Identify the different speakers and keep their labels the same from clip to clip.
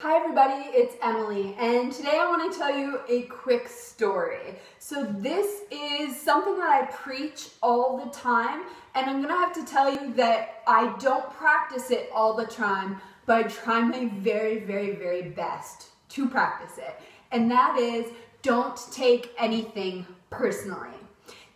Speaker 1: Hi everybody, it's Emily, and today I want to tell you a quick story. So this is something that I preach all the time, and I'm going to have to tell you that I don't practice it all the time, but I try my very best to practice it. And that is, don't take anything personally.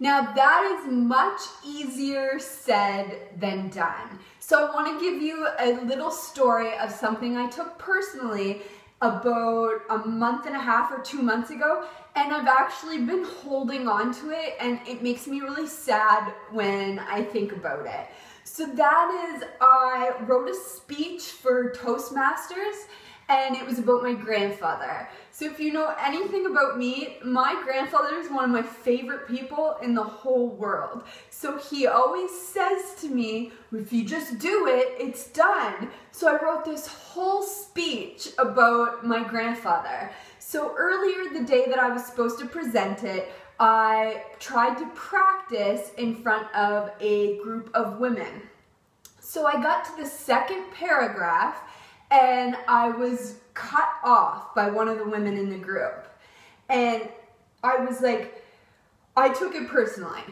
Speaker 1: Now that is much easier said than done. So I want to give you a little story of something I took personally about a month and a half or 2 months ago, and I've actually been holding on to it, and it makes me really sad when I think about it. So that is, I wrote a speech for Toastmasters, and it was about my grandfather. So if you know anything about me, my grandfather is one of my favorite people in the whole world. So he always says to me, if you just do it, it's done. So I wrote this whole speech about my grandfather. So earlier the day that I was supposed to present it, I tried to practice in front of a group of women. So I got to the second paragraph, and I was cut off by one of the women in the group. And I was like, I took it personally.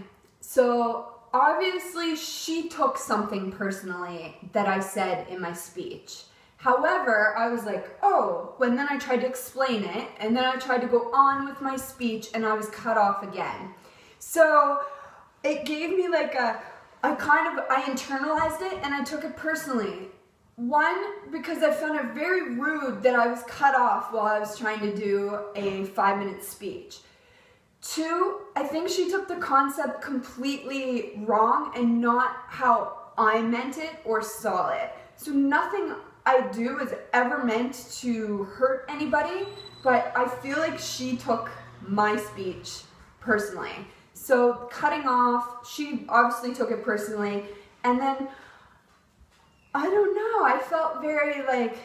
Speaker 1: So obviously she took something personally that I said in my speech. However, I was like, oh, and then I tried to explain it, and then I tried to go on with my speech, and I was cut off again. So it gave me like I internalized it, and I took it personally. One, because I found it very rude that I was cut off while I was trying to do a 5-minute speech. Two, I think she took the concept completely wrong and not how I meant it or saw it. So nothing I do is ever meant to hurt anybody, but I feel like she took my speech personally. So cutting off, she obviously took it personally, and then I don't know, I felt very like,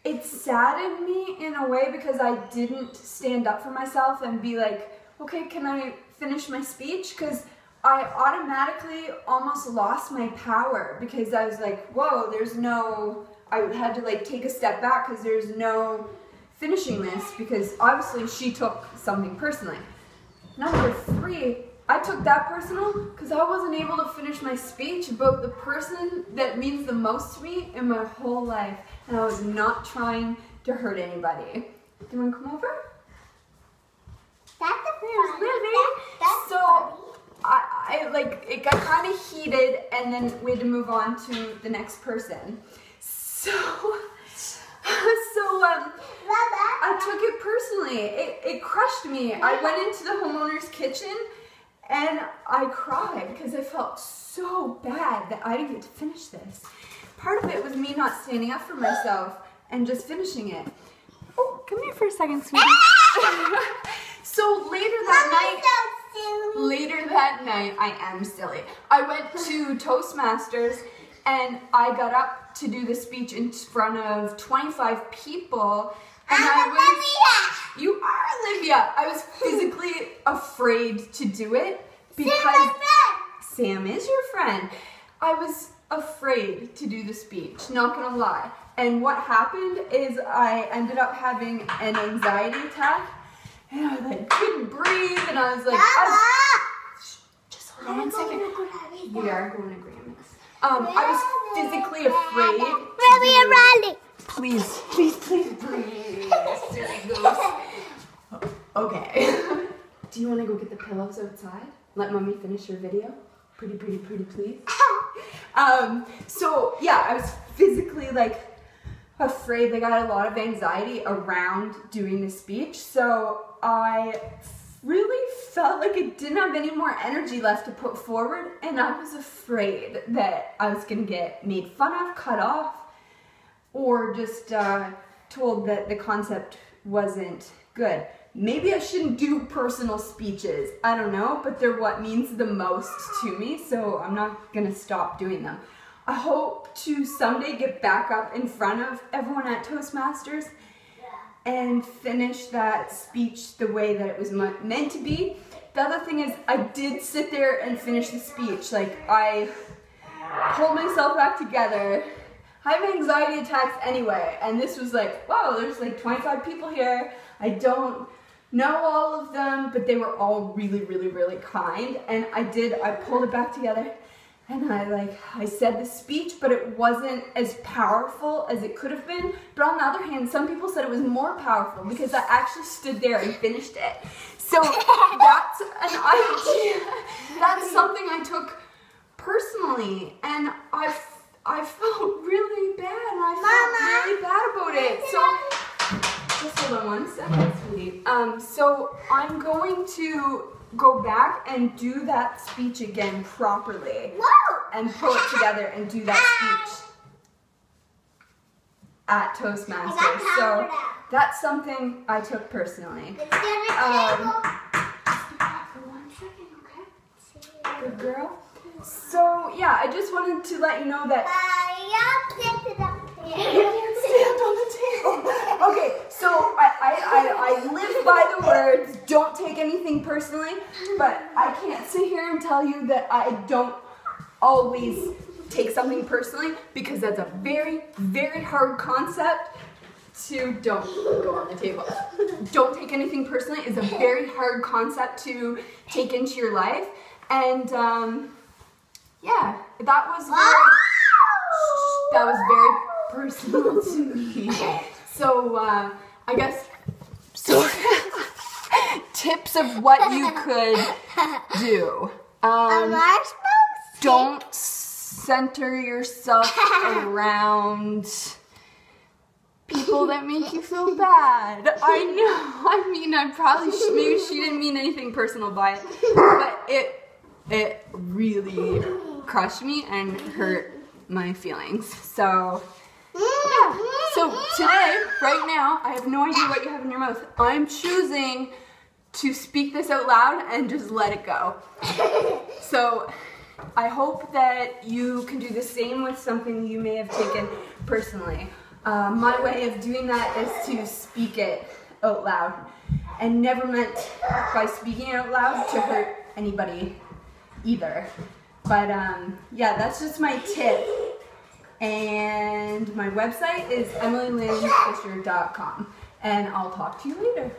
Speaker 1: it saddened me in a way because I didn't stand up for myself and be like, okay, can I finish my speech? Because I automatically almost lost my power because I was like, whoa, I had to like take a step back because there's no finishing this because obviously she took something personally. Number three, I took that personal because I wasn't able to finish my speech about the person that means the most to me in my whole life, and I was not trying to hurt anybody. Do you want to come over?
Speaker 2: That's a funny.
Speaker 1: So I like it got kind of heated, and then we had to move on to the next person. So I took it personally. It crushed me. I went into the homeowner's kitchen. And I cried because I felt so bad that I didn't get to finish this. Part of it was me not standing up for myself and just finishing it. Oh, come here for a second, sweetie. So later that night, I am silly. I went to Toastmasters and I got up to do the speech in front of 25 people. And you are Olivia. I was physically afraid to do it because Sam is your friend. I was afraid to do the speech, not gonna lie. And what happened is I ended up having an anxiety attack, and I like couldn't breathe, and I was like, just hold on 1 second. We are going to Grammys. I was physically afraid to do. Please breathe. Silly goose. Okay. Do you want to go get the pillows outside? Let mommy finish her video? Pretty, please. So yeah, I was physically like afraid. Like I had a lot of anxiety around doing the speech. So I really felt like I didn't have any more energy left to put forward. And I was afraid that I was going to get made fun of, cut off, or just told that the concept wasn't good. Maybe I shouldn't do personal speeches. I don't know, but they're what means the most to me, so I'm not gonna stop doing them. I hope to someday get back up in front of everyone at Toastmasters and finish that speech the way that it was meant to be. The other thing is I did sit there and finish the speech. Like I pulled myself back together. I have anxiety attacks anyway, and this was like, wow, there's like 25 people here. I don't know all of them, but they were all really, really, really kind. And I pulled it back together, and I said the speech, but it wasn't as powerful as it could have been. But on the other hand, some people said it was more powerful because I actually stood there and finished it. So that's an idea. That's something I took personally, and I felt really bad, and I felt really bad about it. So just hold on 1 second, sweetie. So I'm going to go back and do that speech again properly. And pull it together and do that speech at Toastmasters. So that's something I took personally. Just be quiet for 1 second, okay? Good girl. So yeah, I just wanted to let you know that you can't stand on the table. Okay, so I live by the words, don't take anything personally, but I can't sit here and tell you that I don't always take something personally, because that's a very, very hard concept to, don't go on the table. Don't take anything personally is a very hard concept to take into your life. And yeah, that was very personal to me. So I guess tips of what you could do. Don't center yourself around people that make you feel bad. I know. I mean, maybe she didn't mean anything personal by it, but it really crushed me and hurt my feelings. So yeah. So today, right now, I have no idea what you have in your mouth. I'm choosing to speak this out loud and just let it go. So I hope that you can do the same with something you may have taken personally. My way of doing that is to speak it out loud, and never meant by speaking it out loud to hurt anybody either. But yeah, that's just my tip. And my website is EmilyLynnFisher.com, and I'll talk to you later.